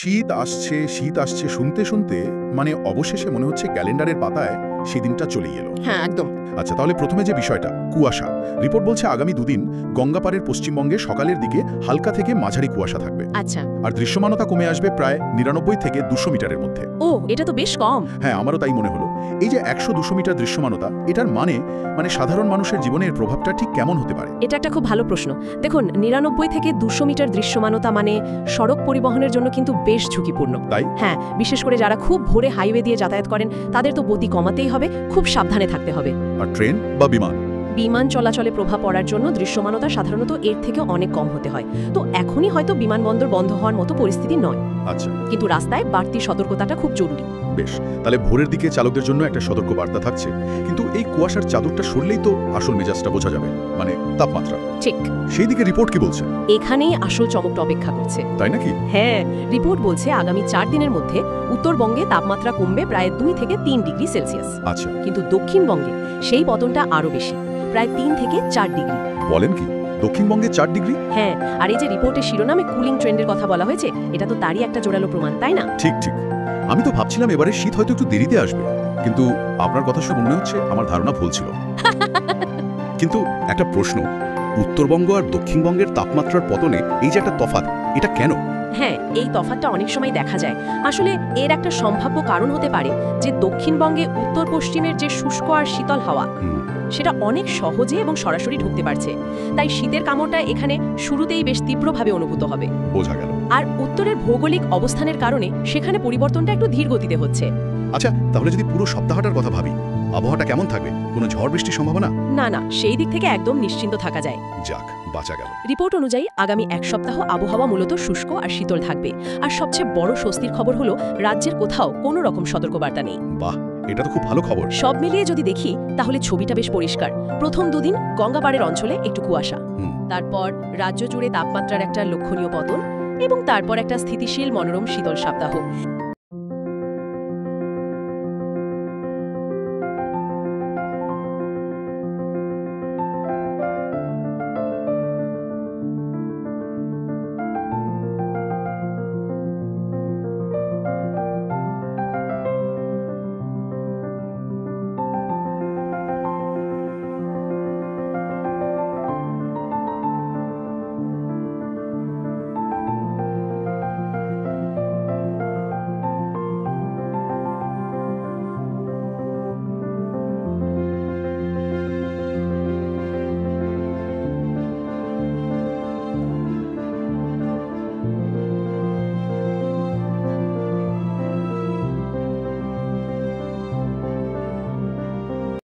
শীত আসছে শুনতে শুনতে মানে অবশেষে মনে হচ্ছে ক্যালেন্ডারের পাতায় সেদিনটা চলেই এলো। হ্যাঁ, একদম। আচ্ছা, তাহলে প্রথমে যে বিষয়টা কুয়াশা। রিপোর্ট বলছে আগামী দুদিন গঙ্গাপাড়ের পশ্চিমবঙ্গে সকালের দিকে হালকা থেকে মাঝারি কুয়াশা থাকবে। আচ্ছা। আর দৃশ্যমানতা কমে আসবে প্রায় ৯৯ থেকে ২০০ মিটারের মধ্যে। ও, এটা তো বেশ কম। হ্যাঁ, আমারও তাই মনে হলো। এই যে ১০০-২০০ মিটার দৃশ্যমানতা, এটার মানে সাধারণ মানুষের জীবনের প্রভাবটা ঠিক কেমন হতে পারে? এটা একটা খুব ভালো প্রশ্ন। দেখুন, ৯৯ থেকে ২০০ মিটার দৃশ্যমানতা মানে সড়ক পরিবহনের জন্য কিন্তু বেশ ঝুঁকিপূর্ণ। তাই? হ্যাঁ, বিশেষ করে যারা খুব ভোরে হাইওয়ে দিয়ে যাতায়াত করেন তাদের তো গতি কমাতেই হবে, খুব সাবধানে থাকতে হবে। আর ট্রেন বা বিমান? বিমান চলাচলে প্রভাব পড়ার জন্য দৃশ্যমানতা সাধারণত এর থেকে অনেক কম হতে হয়। তো এখনই হয়তো বিমানবন্দর বন্ধ হওয়ার মতো পরিস্থিতি নয়। আচ্ছা, কিন্তু রাস্তায় বাড়তি সতর্কতাটা খুব জরুরি। বেশ, তাহলে ভোরের দিকে চালকদের জন্য একটা সতর্ক বার্তা থাকছে। কিন্তু এই কুয়াশার চাদরটা সরলেই তো আসল মেজাজটা বোঝা যাবে, মানে তাপমাত্রা। ঠিক। সেই দিকে রিপোর্ট কি বলছে? এখানেই আসল চমকটা অপেক্ষা করছে। তাই নাকি? হ্যাঁ, রিপোর্ট বলছে আগামী ৪ দিনের মধ্যে উত্তরবঙ্গে তাপমাত্রা কমবে প্রায় ২ থেকে ৩ ডিগ্রি সেলসিয়াস। আচ্ছা, কিন্তু দক্ষিণবঙ্গে সেই পতনটা আরও বেশি, প্রায় ৩ থেকে ৪ ডিগ্রি। বলেন কি, দক্ষিণবঙ্গে ৪ ডিগ্রি? হ্যাঁ, আর এই যে রিপোর্টের শিরোনামে কুলিং ট্রেন্ডের কথা বলা হয়েছে, এটা তো তারই একটা জোরালো প্রমাণ, তাই না? ঠিক ঠিক। আমি তো ভাবছিলাম এবারে শীত হয়তো একটু দেরিতে আসবে, কিন্তু আপনার কথা শুনে মনে হচ্ছে আমার ধারণা ভুল ছিল। কিন্তু একটা প্রশ্ন, উত্তরবঙ্গ আর দক্ষিণবঙ্গের তাপমাত্রার পতনে এই যে একটা তফাৎ, এটা কেন? হ্যাঁ, এই তফাৎটা অনেক সময় দেখা যায়। আসলে এর একটা সম্ভাব্য কারণ হতে পারে যে দক্ষিণবঙ্গে উত্তর পশ্চিমের যে শুষ্ক আর শীতল হাওয়া, সেটা অনেক সহজে এবং সরাসরি ঢুকতে পারছে। তাই শীতের কামড়টা এখানে শুরুতেই বেশ তীব্রভাবে অনুভূত হবে। বোঝা গেল। আর উত্তরের ভৌগোলিক অবস্থানের কারণে সেখানে পরিবর্তনটা একটু ধীর গতিতে হচ্ছে। আচ্ছা, তাহলে যদি পুরো সপ্তাহটার কথা ভাবি, আবহাওয়াটা কেমন থাকবে? কোনো ঝড় বৃষ্টির সম্ভাবনা? না না, সেই দিক থেকে একদম নিশ্চিন্ত থাকা যায়। যাক, বাঁচা গেল। রিপোর্ট অনুযায়ী আগামী এক সপ্তাহ আবহাওয়া মূলত শুষ্ক আর শীতল থাকবে। আর সবচেয়ে বড় স্বস্তির খবর হলো রাজ্যের কোথাও কোনো রকম সতর্কবার্তা নেই। বাহ, এটা তো খুব ভালো খবর। সব মিলিয়ে যদি দেখি তাহলে ছবিটা বেশ পরিষ্কার। প্রথম দুদিন গঙ্গাপাড়ের অঞ্চলে একটু কুয়াশা, তারপর রাজ্য জুড়ে তাপমাত্রার একটা লক্ষণীয় পতন, এবং তারপর একটা স্থিতিশীল মনোরম শীতল সপ্তাহ।